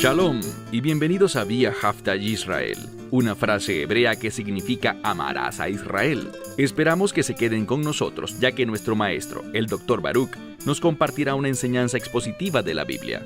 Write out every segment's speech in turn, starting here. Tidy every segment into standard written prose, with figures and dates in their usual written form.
Shalom y bienvenidos a Vía Hafta Yisrael, una frase hebrea que significa amarás a Israel. Esperamos que se queden con nosotros, ya que nuestro maestro, el Dr. Baruch, nos compartirá una enseñanza expositiva de la Biblia.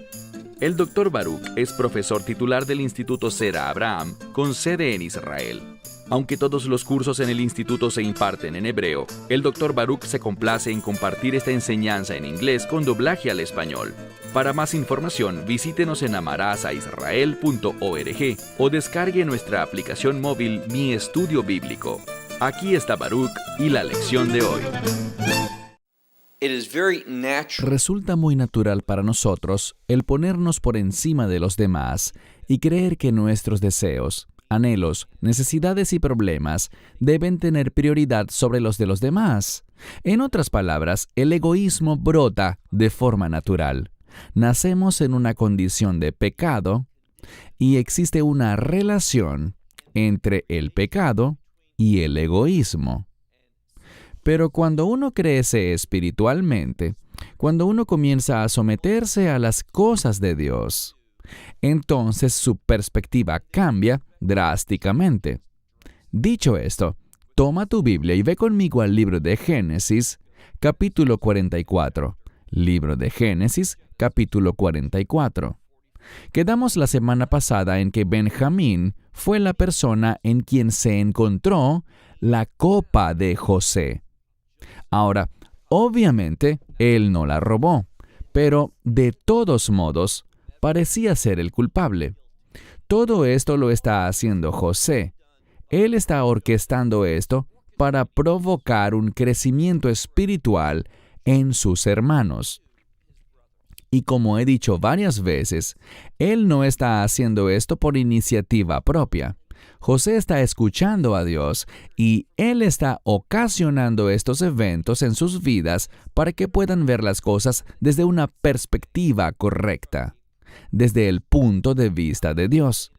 El Dr. Baruch es profesor titular del Instituto Sera Abraham, con sede en Israel. Aunque todos los cursos en el instituto se imparten en hebreo, el Dr. Baruch se complace en compartir esta enseñanza en inglés con doblaje al español. Para más información, visítenos en amarasaisrael.org o descargue nuestra aplicación móvil Mi Estudio Bíblico. Aquí está Baruch y la lección de hoy. Resulta muy natural para nosotros el ponernos por encima de los demás y creer que nuestros deseos, anhelos, necesidades y problemas deben tener prioridad sobre los de los demás. En otras palabras, el egoísmo brota de forma natural. Nacemos en una condición de pecado y existe una relación entre el pecado y el egoísmo. Pero cuando uno crece espiritualmente, cuando uno comienza a someterse a las cosas de Dios, entonces su perspectiva cambia drásticamente. Dicho esto, toma tu Biblia y ve conmigo al libro de Génesis, capítulo 44. Libro de Génesis, capítulo 44. Quedamos la semana pasada en que Benjamín fue la persona en quien se encontró la copa de José. Ahora, obviamente, él no la robó, pero de todos modos, parecía ser el culpable. Todo esto lo está haciendo José. Él está orquestando esto para provocar un crecimiento espiritual en sus hermanos. Y como he dicho varias veces, él no está haciendo esto por iniciativa propia. José está escuchando a Dios y él está ocasionando estos eventos en sus vidas para que puedan ver las cosas desde una perspectiva correcta, desde el punto de vista de Dios,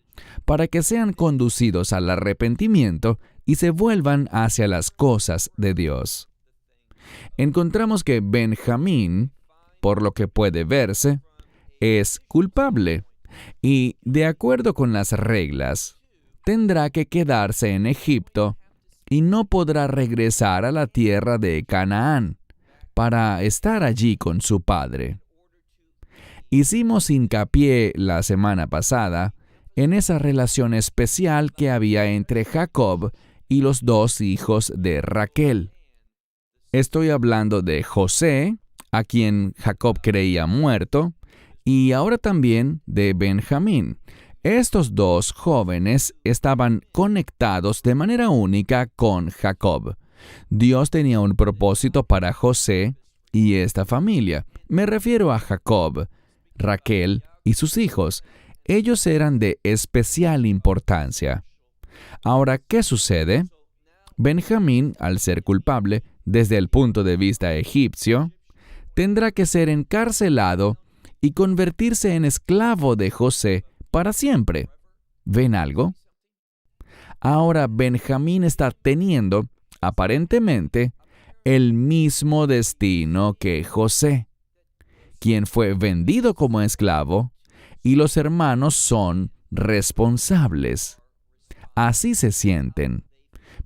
para que sean conducidos al arrepentimiento y se vuelvan hacia las cosas de Dios. Encontramos que Benjamín, por lo que puede verse, es culpable y, de acuerdo con las reglas, tendrá que quedarse en Egipto y no podrá regresar a la tierra de Canaán para estar allí con su padre. Hicimos hincapié la semana pasada en esa relación especial que había entre Jacob y los dos hijos de Raquel. Estoy hablando de José, a quien Jacob creía muerto, y ahora también de Benjamín. Estos dos jóvenes estaban conectados de manera única con Jacob. Dios tenía un propósito para José y esta familia. Me refiero a Jacob, Raquel y sus hijos. Ellos eran de especial importancia. Ahora, ¿qué sucede? Benjamín, al ser culpable, desde el punto de vista egipcio, tendrá que ser encarcelado y convertirse en esclavo de José para siempre. ¿Ven algo? Ahora Benjamín está teniendo, aparentemente, el mismo destino que José, quien fue vendido como esclavo, y los hermanos son responsables. Así se sienten.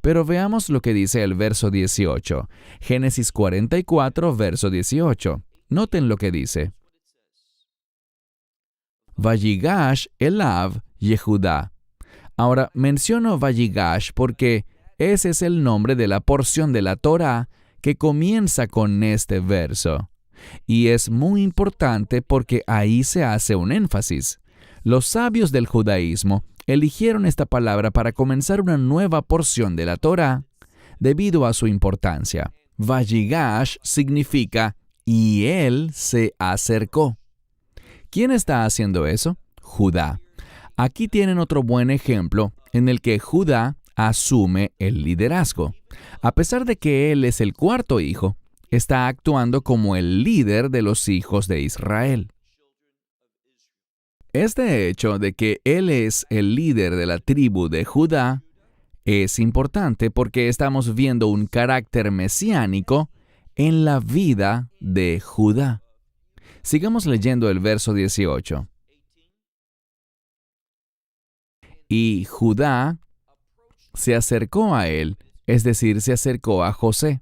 Pero veamos lo que dice el verso 18. Génesis 44, verso 18. Noten lo que dice. Vayigash Elav Yehudá. Ahora, menciono Vayigash porque ese es el nombre de la porción de la Torá que comienza con este verso. Y es muy importante porque ahí se hace un énfasis. Los sabios del judaísmo eligieron esta palabra para comenzar una nueva porción de la Torá debido a su importancia. Vayigash significa y él se acercó. ¿Quién está haciendo eso? Judá. Aquí tienen otro buen ejemplo en el que Judá asume el liderazgo. A pesar de que él es el cuarto hijo, está actuando como el líder de los hijos de Israel. Este hecho de que él es el líder de la tribu de Judá es importante porque estamos viendo un carácter mesiánico en la vida de Judá. Sigamos leyendo el verso 18. Y Judá se acercó a él, es decir, se acercó a José.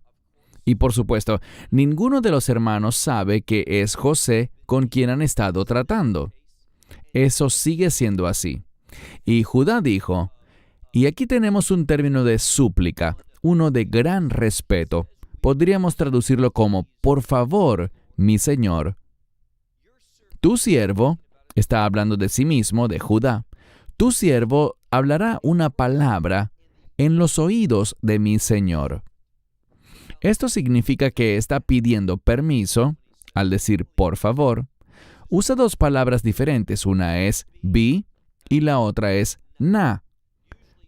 Y por supuesto, ninguno de los hermanos sabe que es José con quien han estado tratando. Eso sigue siendo así. Y Judá dijo, y aquí tenemos un término de súplica, uno de gran respeto. Podríamos traducirlo como, por favor, mi señor. Tu siervo, está hablando de sí mismo, de Judá, tu siervo hablará una palabra en los oídos de mi señor. Esto significa que está pidiendo permiso, al decir por favor. Usa dos palabras diferentes, una es bi y la otra es na.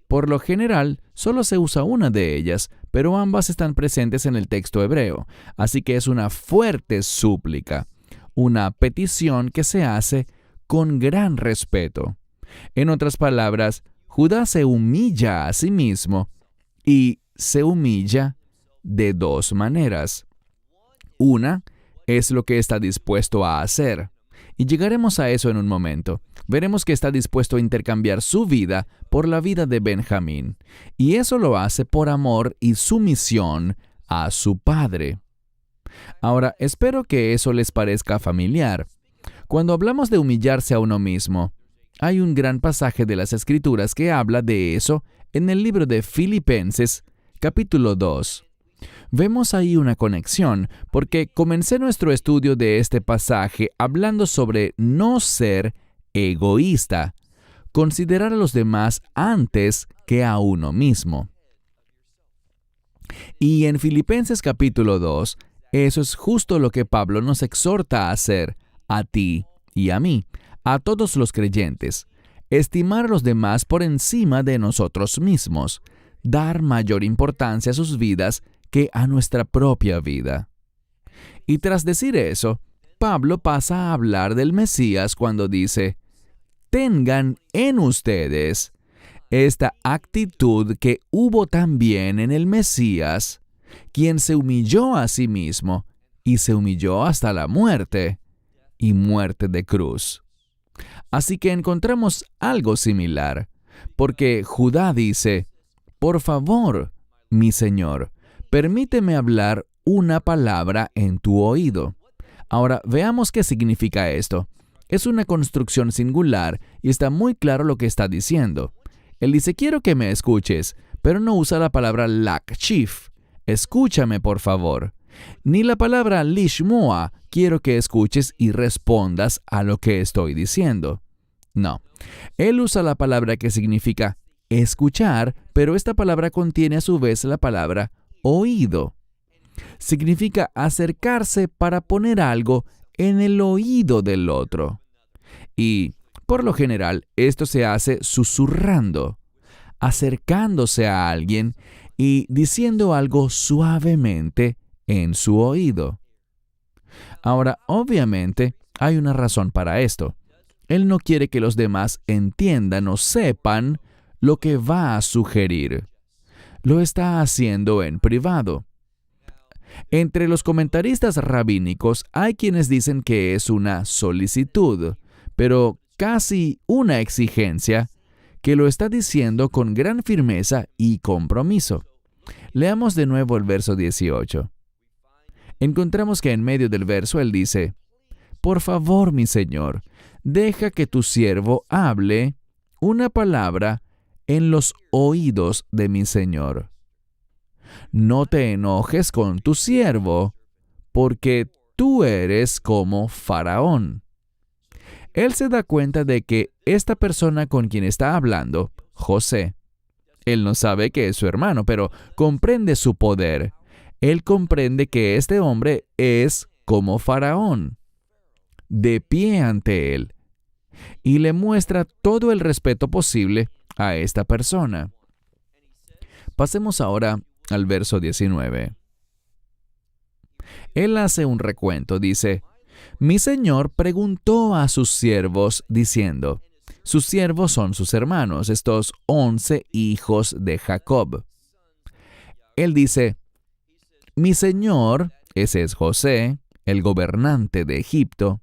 Por lo general, solo se usa una de ellas, pero ambas están presentes en el texto hebreo, así que es una fuerte súplica, una petición que se hace con gran respeto. En otras palabras, Judá se humilla a sí mismo y se humilla de dos maneras. Una es lo que está dispuesto a hacer, y llegaremos a eso en un momento. Veremos que está dispuesto a intercambiar su vida por la vida de Benjamín, y eso lo hace por amor y sumisión a su padre. Ahora, espero que eso les parezca familiar. Cuando hablamos de humillarse a uno mismo, hay un gran pasaje de las Escrituras que habla de eso en el libro de Filipenses, capítulo 2. Vemos ahí una conexión, porque comencé nuestro estudio de este pasaje hablando sobre no ser egoísta, considerar a los demás antes que a uno mismo. Y en Filipenses capítulo 2, eso es justo lo que Pablo nos exhorta a hacer, a ti y a mí, a todos los creyentes, estimar a los demás por encima de nosotros mismos, dar mayor importancia a sus vidas que a nuestra propia vida. Y tras decir eso, Pablo pasa a hablar del Mesías cuando dice, tengan en ustedes esta actitud que hubo también en el Mesías, quien se humilló a sí mismo y se humilló hasta la muerte, y muerte de cruz. Así que encontramos algo similar, porque Judá dice, por favor, mi Señor, permíteme hablar una palabra en tu oído. Ahora, veamos qué significa esto. Es una construcción singular y está muy claro lo que está diciendo. Él dice, quiero que me escuches, pero no usa la palabra lakshif, escúchame por favor. Ni la palabra lishmoa, quiero que escuches y respondas a lo que estoy diciendo. No, él usa la palabra que significa escuchar, pero esta palabra contiene a su vez la palabra oído. Significa acercarse para poner algo en el oído del otro. Y, por lo general, esto se hace susurrando, acercándose a alguien y diciendo algo suavemente en su oído. Ahora, obviamente, hay una razón para esto. Él no quiere que los demás entiendan o sepan lo que va a sugerir. Lo está haciendo en privado. Entre los comentaristas rabínicos hay quienes dicen que es una solicitud, pero casi una exigencia, que lo está diciendo con gran firmeza y compromiso. Leamos de nuevo el verso 18. Encontramos que en medio del verso él dice, por favor, mi Señor, deja que tu siervo hable una palabra en los oídos de mi Señor. No te enojes con tu siervo, porque tú eres como Faraón. Él se da cuenta de que esta persona con quien está hablando, José, él no sabe que es su hermano, pero comprende su poder. Él comprende que este hombre es como Faraón, de pie ante él, y le muestra todo el respeto posible a esta persona. Pasemos ahora al verso 19. Él hace un recuento, dice, mi señor preguntó a sus siervos diciendo, sus siervos son sus hermanos, estos 11 hijos de Jacob. Él dice, mi señor, ese es José, el gobernante de Egipto,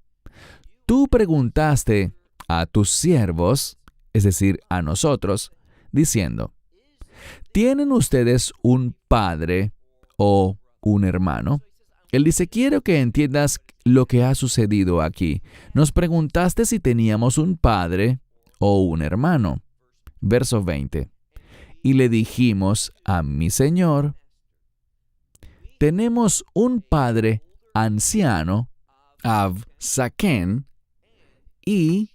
tú preguntaste a tus siervos, es decir, a nosotros, diciendo, ¿tienen ustedes un padre o un hermano? Él dice, quiero que entiendas lo que ha sucedido aquí. Nos preguntaste si teníamos un padre o un hermano. Verso 20. Y le dijimos a mi señor, tenemos un padre anciano, Av Saken, y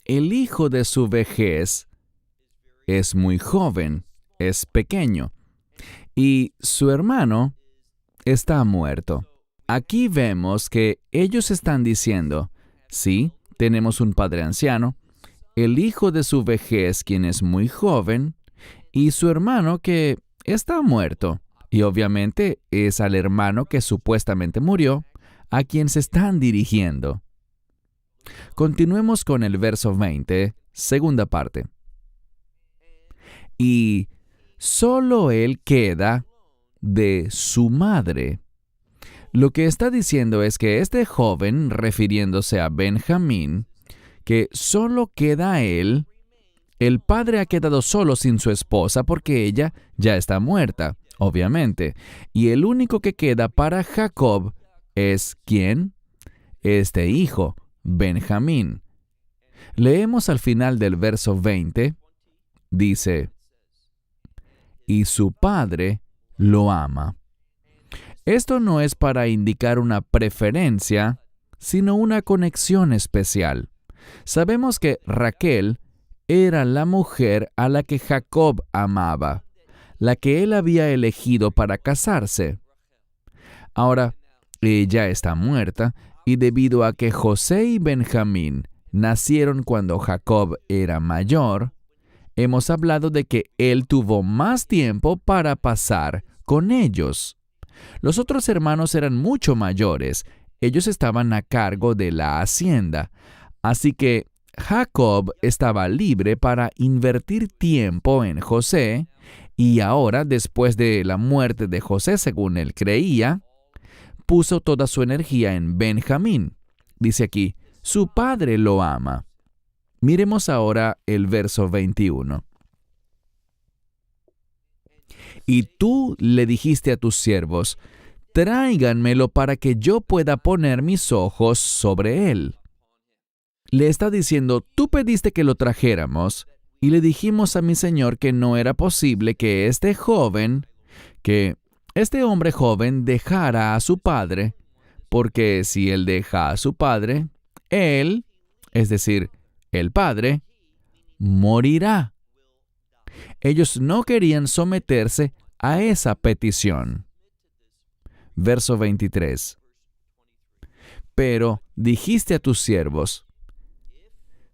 el hijo de su vejez es muy joven, es pequeño, y su hermano está muerto. Aquí vemos que ellos están diciendo, sí, tenemos un padre anciano, el hijo de su vejez, quien es muy joven, y su hermano que está muerto. Y obviamente es al hermano que supuestamente murió a quien se están dirigiendo. Continuemos con el verso 20, segunda parte. Y solo él queda de su madre. Lo que está diciendo es que este joven, refiriéndose a Benjamín, que solo queda él, el padre ha quedado solo sin su esposa porque ella ya está muerta, obviamente. Y el único que queda para Jacob es ¿quién? Este hijo, Benjamín. Leemos al final del verso 20, dice, y su padre lo ama. Esto no es para indicar una preferencia, sino una conexión especial. Sabemos que Raquel era la mujer a la que Jacob amaba, la que él había elegido para casarse. Ahora, ella está muerta, y debido a que José y Benjamín nacieron cuando Jacob era mayor, hemos hablado de que él tuvo más tiempo para pasar con ellos. Los otros hermanos eran mucho mayores, ellos estaban a cargo de la hacienda, así que Jacob estaba libre para invertir tiempo en José, y ahora, después de la muerte de José, según él creía, puso toda su energía en Benjamín. Dice aquí, su padre lo ama. Miremos ahora el verso 21. Y tú le dijiste a tus siervos, tráiganmelo para que yo pueda poner mis ojos sobre él. Le está diciendo, tú pediste que lo trajéramos, y le dijimos a mi señor que no era posible que este hombre joven dejara a su padre, porque si él deja a su padre, él, es decir, el padre, morirá. Ellos no querían someterse a esa petición. Verso 23. Pero dijiste a tus siervos,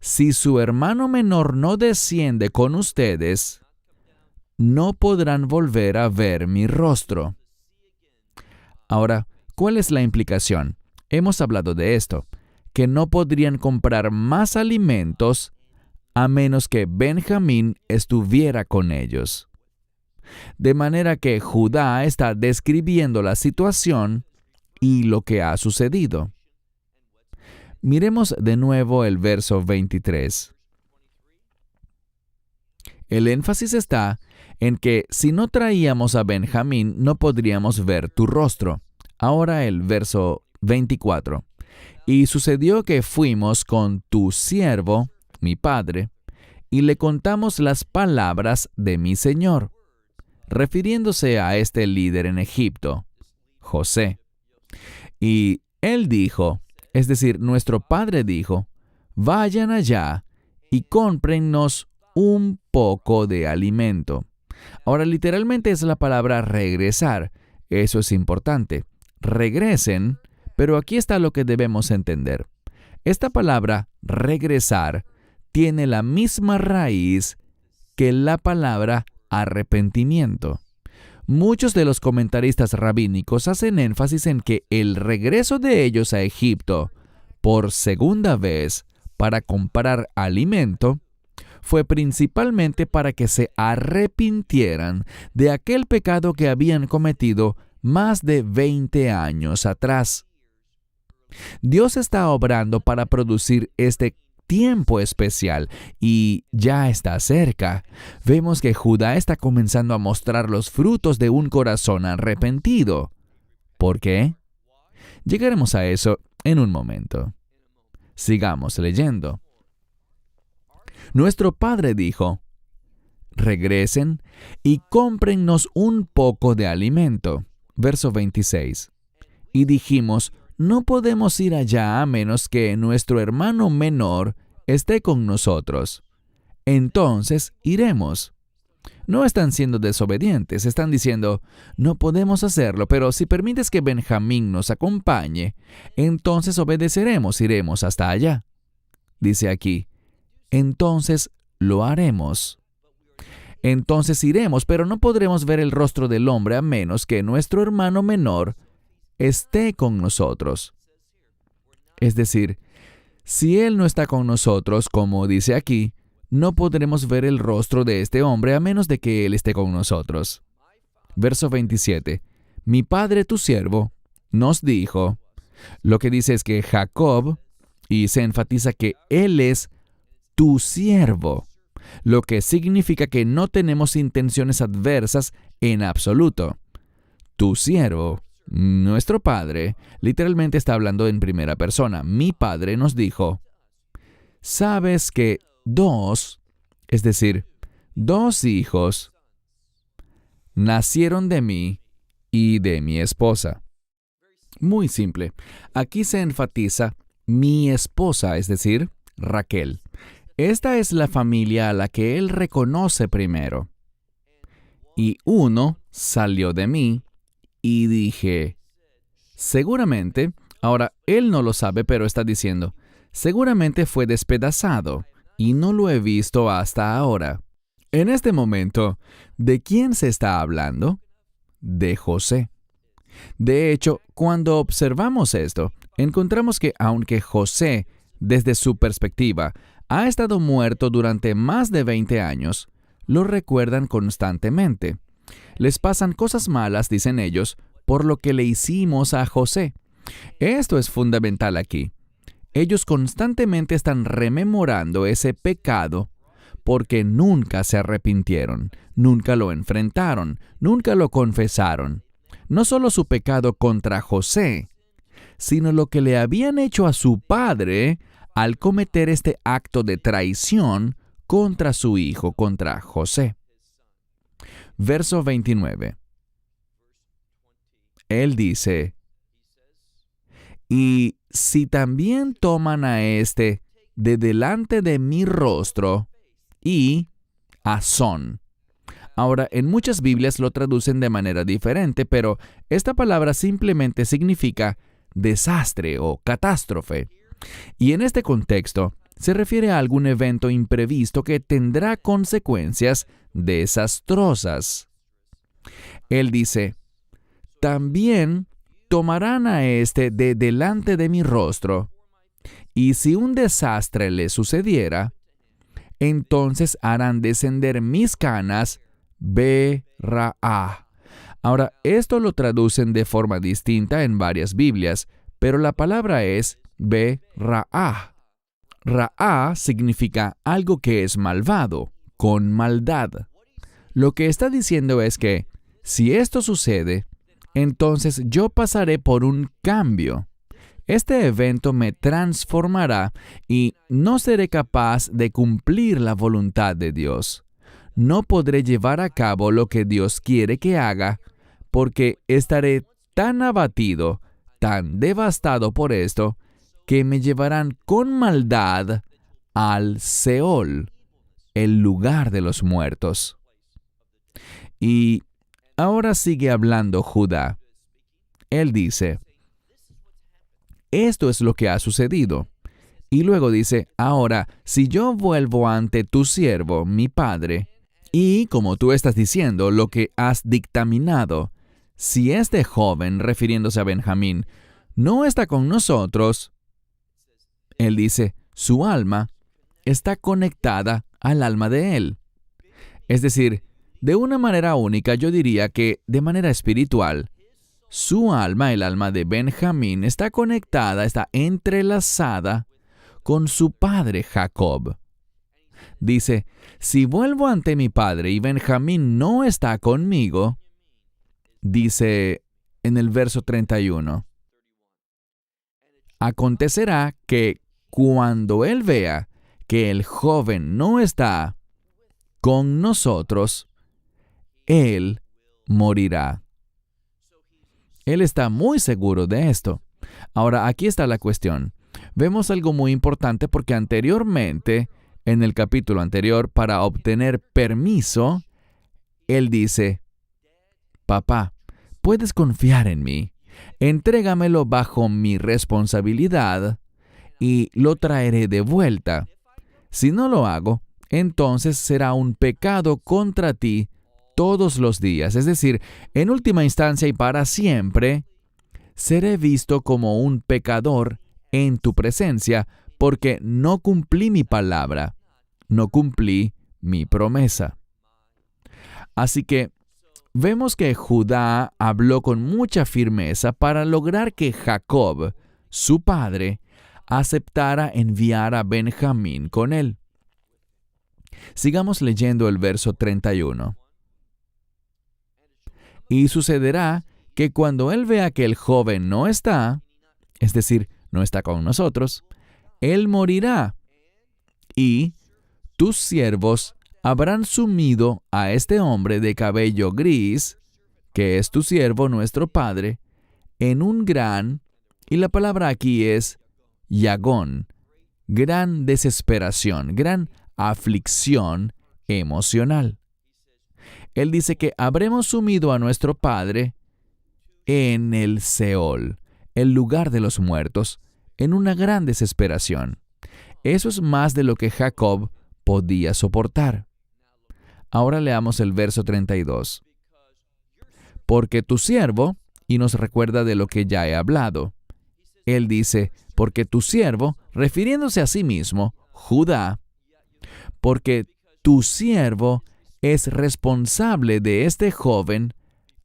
si su hermano menor no desciende con ustedes, no podrán volver a ver mi rostro. Ahora, ¿cuál es la implicación? Hemos hablado de esto, que no podrían comprar más alimentos a menos que Benjamín estuviera con ellos. De manera que Judá está describiendo la situación y lo que ha sucedido. Miremos de nuevo el verso 23. El énfasis está en que si no traíamos a Benjamín, no podríamos ver tu rostro. Ahora el verso 24. Y sucedió que fuimos con tu siervo, mi padre, y le contamos las palabras de mi señor, refiriéndose a este líder en Egipto, José. Y él dijo, es decir, nuestro padre dijo, vayan allá y cómprennos un poco de alimento. Ahora, literalmente es la palabra regresar. Eso es importante. Regresen, pero aquí está lo que debemos entender. Esta palabra regresar tiene la misma raíz que la palabra arrepentimiento. Muchos de los comentaristas rabínicos hacen énfasis en que el regreso de ellos a Egipto por segunda vez para comprar alimento fue principalmente para que se arrepintieran de aquel pecado que habían cometido más de 20 años atrás. Dios está obrando para producir este tiempo especial y ya está cerca. Vemos que Judá está comenzando a mostrar los frutos de un corazón arrepentido. ¿Por qué? Llegaremos a eso en un momento. Sigamos leyendo. Nuestro padre dijo: regresen y cómprennos un poco de alimento. Verso 26. Y dijimos: no podemos ir allá a menos que nuestro hermano menor esté con nosotros. Entonces iremos. No están siendo desobedientes, están diciendo: no podemos hacerlo, pero si permites que Benjamín nos acompañe, entonces obedeceremos, iremos hasta allá. Dice aquí: entonces lo haremos. Entonces iremos, pero no podremos ver el rostro del hombre a menos que nuestro hermano menor esté con nosotros. Es decir, si él no está con nosotros, como dice aquí, no podremos ver el rostro de este hombre a menos de que él esté con nosotros. Verso 27. Mi padre, tu siervo, nos dijo. Lo que dice es que Jacob, y se enfatiza que él es tu siervo, lo que significa que no tenemos intenciones adversas en absoluto. Tu siervo, nuestro padre, literalmente está hablando en primera persona. Mi padre nos dijo: sabes que dos hijos nacieron de mí y de mi esposa. Muy simple. Aquí se enfatiza mi esposa, es decir, Raquel. Esta es la familia a la que él reconoce primero. Y uno salió de mí y dije, seguramente, ahora él no lo sabe, pero está diciendo, seguramente fue despedazado y no lo he visto hasta ahora. En este momento, ¿de quién se está hablando? De José. De hecho, cuando observamos esto, encontramos que aunque José, desde su perspectiva, ha estado muerto durante más de 20 años, lo recuerdan constantemente. Les pasan cosas malas, dicen ellos, por lo que le hicimos a José. Esto es fundamental aquí. Ellos constantemente están rememorando ese pecado porque nunca se arrepintieron, nunca lo enfrentaron, nunca lo confesaron. No solo su pecado contra José, sino lo que le habían hecho a su padre al cometer este acto de traición contra su hijo, contra José. Verso 29. Él dice, y si también toman a éste de delante de mi rostro y Asón. Ahora, en muchas Biblias lo traducen de manera diferente, pero esta palabra simplemente significa desastre o catástrofe. Y en este contexto, se refiere a algún evento imprevisto que tendrá consecuencias desastrosas. Él dice, también tomarán a éste de delante de mi rostro, y si un desastre le sucediera, entonces harán descender mis canas, Be-Ra-Ah. Ahora, esto lo traducen de forma distinta en varias Biblias, pero la palabra es Be-Ra-Ah. Ra-Ah significa algo que es malvado, con maldad. Lo que está diciendo es que, si esto sucede, entonces yo pasaré por un cambio. Este evento me transformará y no seré capaz de cumplir la voluntad de Dios. No podré llevar a cabo lo que Dios quiere que haga, porque estaré tan abatido, tan devastado por esto, que me llevarán con maldad al Seol, el lugar de los muertos. Y ahora sigue hablando Judá. Él dice, esto es lo que ha sucedido. Y luego dice, ahora, si yo vuelvo ante tu siervo, mi padre, y como tú estás diciendo, lo que has dictaminado, si este joven, refiriéndose a Benjamín, no está con nosotros, él dice, su alma está conectada al alma de él. Es decir, de una manera única, yo diría que de manera espiritual, su alma, el alma de Benjamín, está conectada, está entrelazada con su padre Jacob. Dice, si vuelvo ante mi padre y Benjamín no está conmigo, dice en el verso 31, acontecerá que cuando él vea que el joven no está con nosotros, él morirá. Él está muy seguro de esto. Ahora, aquí está la cuestión. Vemos algo muy importante porque anteriormente, en el capítulo anterior, para obtener permiso, él dice, papá, puedes confiar en mí. Entrégamelo bajo mi responsabilidad y lo traeré de vuelta. Si no lo hago, entonces será un pecado contra ti todos los días. Es decir, en última instancia y para siempre, seré visto como un pecador en tu presencia porque no cumplí mi palabra, no cumplí mi promesa. Así que vemos que Judá habló con mucha firmeza para lograr que Jacob, su padre, aceptara enviar a Benjamín con él. Sigamos leyendo el verso 31. Y sucederá que cuando él vea que el joven no está, es decir, no está con nosotros, él morirá, y tus siervos habrán sumido a este hombre de cabello gris, que es tu siervo nuestro padre, en un gran, y la palabra aquí es yagón, gran desesperación, gran aflicción emocional. Él dice que habremos sumido a nuestro padre en el Seol, el lugar de los muertos, en una gran desesperación. Eso es más de lo que Jacob podía soportar. Ahora leamos el verso 32. Porque tu siervo, y nos recuerda de lo que ya he hablado. Él dice, porque tu siervo, refiriéndose a sí mismo, Judá, porque tu siervo es responsable de este joven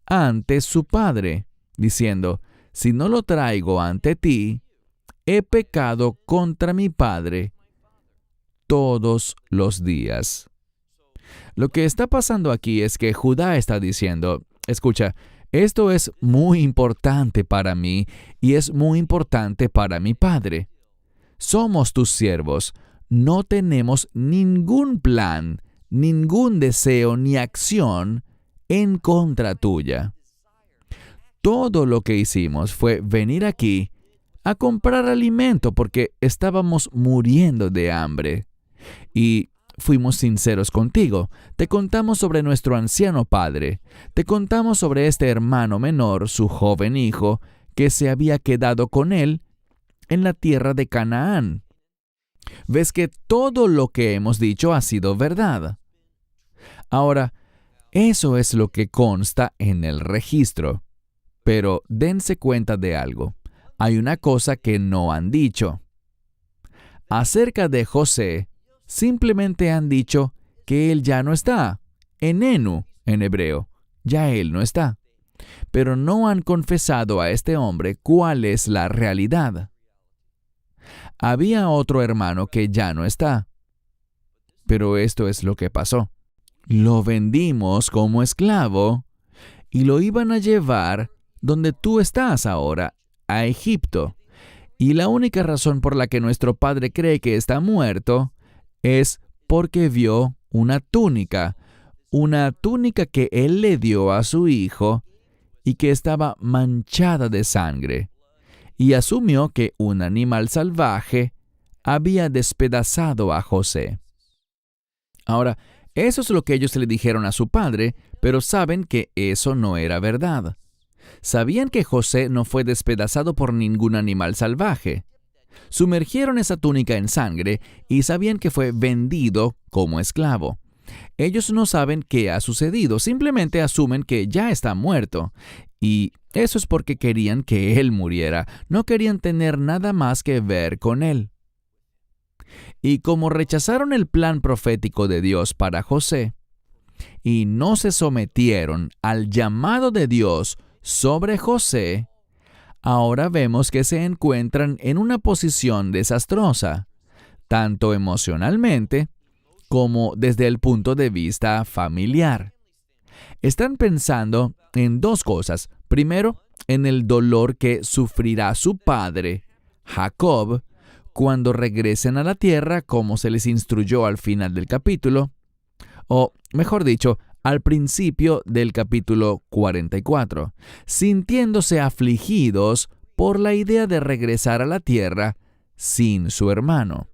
ante su padre, diciendo, si no lo traigo ante ti, he pecado contra mi padre todos los días. Lo que está pasando aquí es que Judá está diciendo, escucha, esto es muy importante para mí y es muy importante para mi padre. Somos tus siervos, no tenemos ningún plan, ningún deseo ni acción en contra tuya. Todo lo que hicimos fue venir aquí a comprar alimento porque estábamos muriendo de hambre. Y fuimos sinceros contigo. Te contamos sobre nuestro anciano padre. Te contamos sobre este hermano menor, su joven hijo, que se había quedado con él en la tierra de Canaán. Ves que todo lo que hemos dicho ha sido verdad. Ahora, eso es lo que consta en el registro. Pero dense cuenta de algo. Hay una cosa que no han dicho. Acerca de José, simplemente han dicho que él ya no está. Enenu, en hebreo, ya él no está. Pero no han confesado a este hombre cuál es la realidad. Había otro hermano que ya no está. Pero esto es lo que pasó. Lo vendimos como esclavo y lo iban a llevar donde tú estás ahora, a Egipto. Y la única razón por la que nuestro padre cree que está muerto es porque vio una túnica que él le dio a su hijo y que estaba manchada de sangre. Y asumió que un animal salvaje había despedazado a José. Ahora, eso es lo que ellos le dijeron a su padre, pero saben que eso no era verdad. Sabían que José no fue despedazado por ningún animal salvaje. Sumergieron esa túnica en sangre y sabían que fue vendido como esclavo. Ellos no saben qué ha sucedido, simplemente asumen que ya está muerto. Y eso es porque querían que él muriera, no querían tener nada más que ver con él. Y como rechazaron el plan profético de Dios para José, y no se sometieron al llamado de Dios sobre José, ahora vemos que se encuentran en una posición desastrosa. tanto emocionalmente como desde el punto de vista familiar. Están pensando en dos cosas. Primero, en el dolor que sufrirá su padre, Jacob, cuando regresen a la tierra, como se les instruyó al final del capítulo, o mejor dicho, al principio del capítulo 44, sintiéndose afligidos por la idea de regresar a la tierra sin su hermano.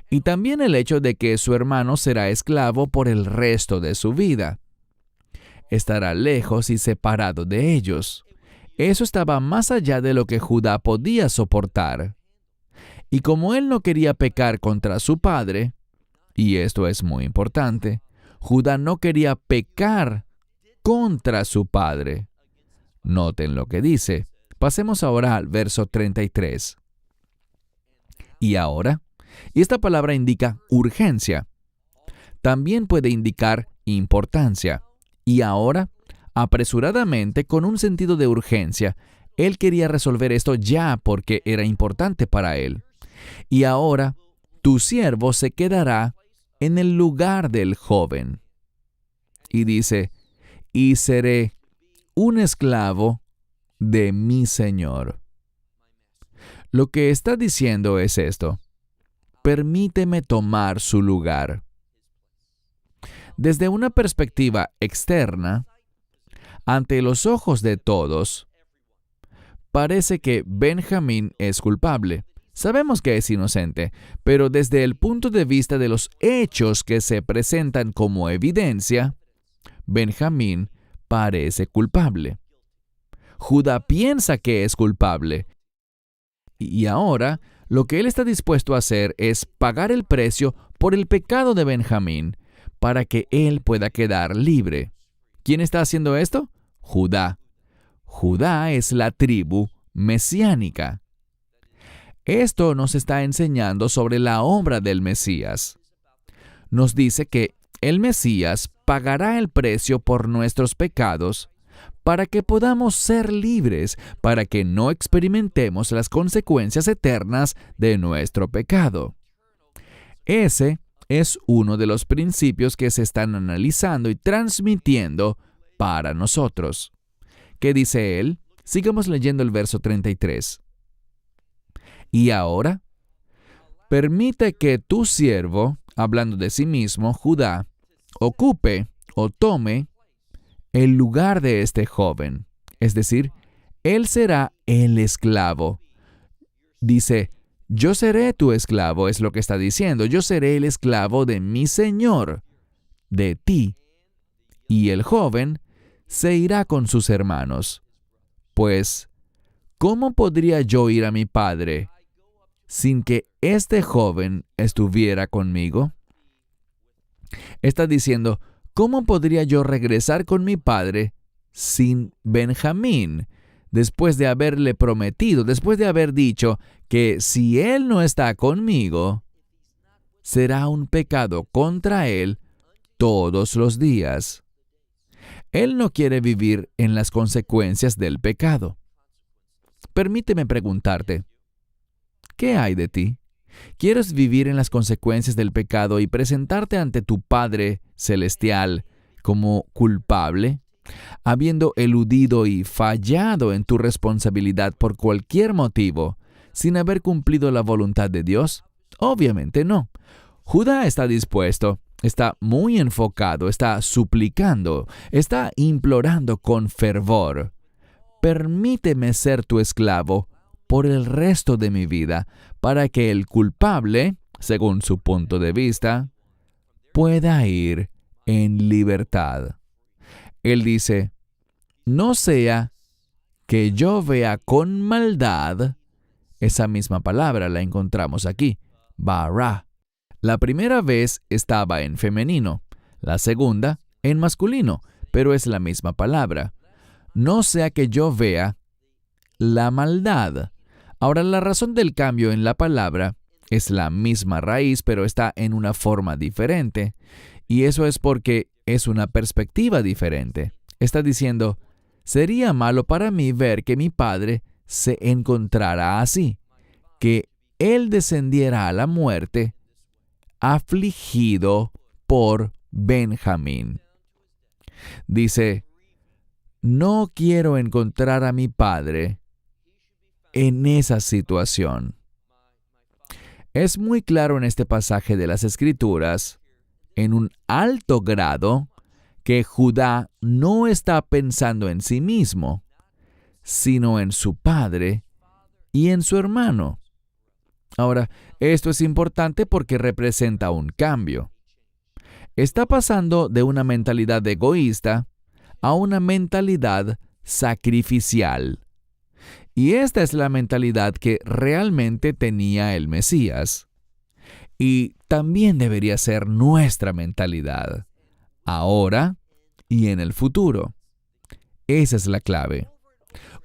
Y también el hecho de que su hermano será esclavo por el resto de su vida. Estará lejos y separado de ellos. Eso estaba más allá de lo que Judá podía soportar. Y como él no quería pecar contra su padre, y esto es muy importante, Judá no quería pecar contra su padre. Noten lo que dice. Pasemos ahora al verso 33. ¿Y ahora? Y esta palabra indica urgencia. También puede indicar importancia. Y ahora, apresuradamente, con un sentido de urgencia, él quería resolver esto ya porque era importante para él. Y ahora, tu siervo se quedará en el lugar del joven. Y dice, y seré un esclavo de mi Señor. Lo que está diciendo es esto: permíteme tomar su lugar. Desde una perspectiva externa, ante los ojos de todos, parece que Benjamín es culpable. Sabemos que es inocente, pero desde el punto de vista de los hechos que se presentan como evidencia, Benjamín parece culpable. Judá piensa que es culpable. Y ahora, lo que él está dispuesto a hacer es pagar el precio por el pecado de Benjamín, para que él pueda quedar libre. ¿Quién está haciendo esto? Judá. Judá es la tribu mesiánica. Esto nos está enseñando sobre la obra del Mesías. Nos dice que el Mesías pagará el precio por nuestros pecados para que podamos ser libres, para que no experimentemos las consecuencias eternas de nuestro pecado. Ese es uno de los principios que se están analizando y transmitiendo para nosotros. ¿Qué dice él? Sigamos leyendo el verso 33. Y ahora, permite que tu siervo, hablando de sí mismo, Judá, ocupe o tome el lugar de este joven. Es decir, él será el esclavo. Dice, yo seré tu esclavo, es lo que está diciendo. Yo seré el esclavo de mi Señor, de ti. Y el joven se irá con sus hermanos. Pues, ¿cómo podría yo ir a mi padre sin que este joven estuviera conmigo? Está diciendo, ¿cómo podría yo regresar con mi padre sin Benjamín? Después de haberle prometido, después de haber dicho que si él no está conmigo, será un pecado contra él todos los días. Él no quiere vivir en las consecuencias del pecado. Permíteme preguntarte, ¿qué hay de ti? ¿Quieres vivir en las consecuencias del pecado y presentarte ante tu Padre Celestial como culpable, habiendo eludido y fallado en tu responsabilidad por cualquier motivo, sin haber cumplido la voluntad de Dios? Obviamente no. Judá está dispuesto, está muy enfocado, está suplicando, está implorando con fervor. Permíteme ser tu esclavo por el resto de mi vida, para que el culpable, según su punto de vista, pueda ir en libertad. Él dice, no sea que yo vea con maldad. Esa misma palabra la encontramos aquí, bara. La primera vez estaba en femenino, la segunda en masculino, pero es la misma palabra. No sea que yo vea la maldad. Ahora, la razón del cambio en la palabra es la misma raíz, pero está en una forma diferente. Y eso es porque es una perspectiva diferente. Está diciendo, sería malo para mí ver que mi padre se encontrara así, que Él descendiera a la muerte, afligido por Benjamín. Dice, no quiero encontrar a mi padre en esa situación. Es muy claro en este pasaje de las Escrituras, en un alto grado, que Judá no está pensando en sí mismo, sino en su padre y en su hermano. Ahora, esto es importante porque representa un cambio. Está pasando de una mentalidad egoísta a una mentalidad sacrificial. Y esta es la mentalidad que realmente tenía el Mesías. Y también debería ser nuestra mentalidad, ahora y en el futuro. Esa es la clave.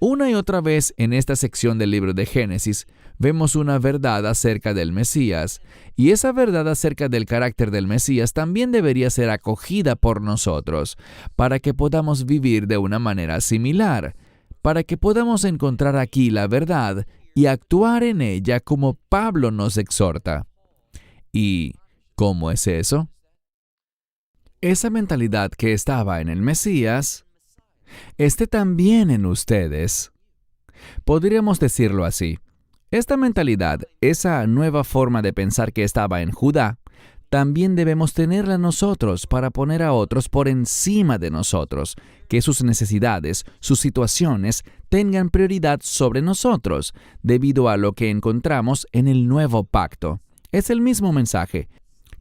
Una y otra vez en esta sección del libro de Génesis vemos una verdad acerca del Mesías, y esa verdad acerca del carácter del Mesías también debería ser acogida por nosotros, para que podamos vivir de una manera similar, para que podamos encontrar aquí la verdad y actuar en ella como Pablo nos exhorta. ¿Y cómo es eso? Esa mentalidad que estaba en el Mesías esté también en ustedes. Podríamos decirlo así. Esta mentalidad, esa nueva forma de pensar que estaba en Judá, también debemos tenerla nosotros para poner a otros por encima de nosotros, que sus necesidades, sus situaciones, tengan prioridad sobre nosotros, debido a lo que encontramos en el nuevo pacto. Es el mismo mensaje.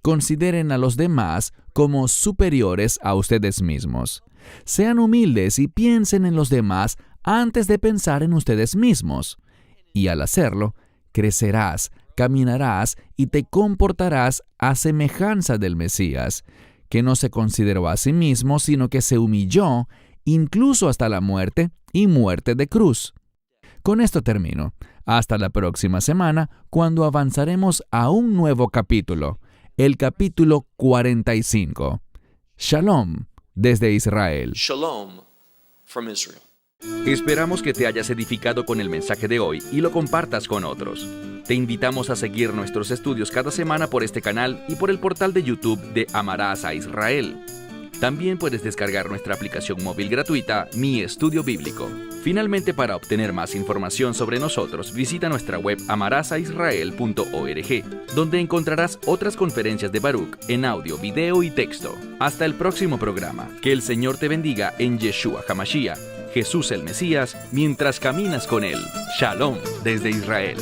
Consideren a los demás como superiores a ustedes mismos. Sean humildes y piensen en los demás antes de pensar en ustedes mismos. Y al hacerlo, crecerás, caminarás y te comportarás a semejanza del Mesías, que no se consideró a sí mismo, sino que se humilló, incluso hasta la muerte y muerte de cruz. Con esto termino. Hasta la próxima semana, cuando avanzaremos a un nuevo capítulo, el capítulo 45. Shalom desde Israel. Shalom from Israel. Esperamos que te hayas edificado con el mensaje de hoy y lo compartas con otros. Te invitamos a seguir nuestros estudios cada semana por este canal y por el portal de YouTube de Amarás a Israel. También puedes descargar nuestra aplicación móvil gratuita, Mi Estudio Bíblico. Finalmente, para obtener más información sobre nosotros, visita nuestra web amarasaisrael.org, donde encontrarás otras conferencias de Baruch en audio, video y texto. Hasta el próximo programa. Que el Señor te bendiga en Yeshua HaMashiach, Jesús el Mesías, mientras caminas con Él. Shalom desde Israel.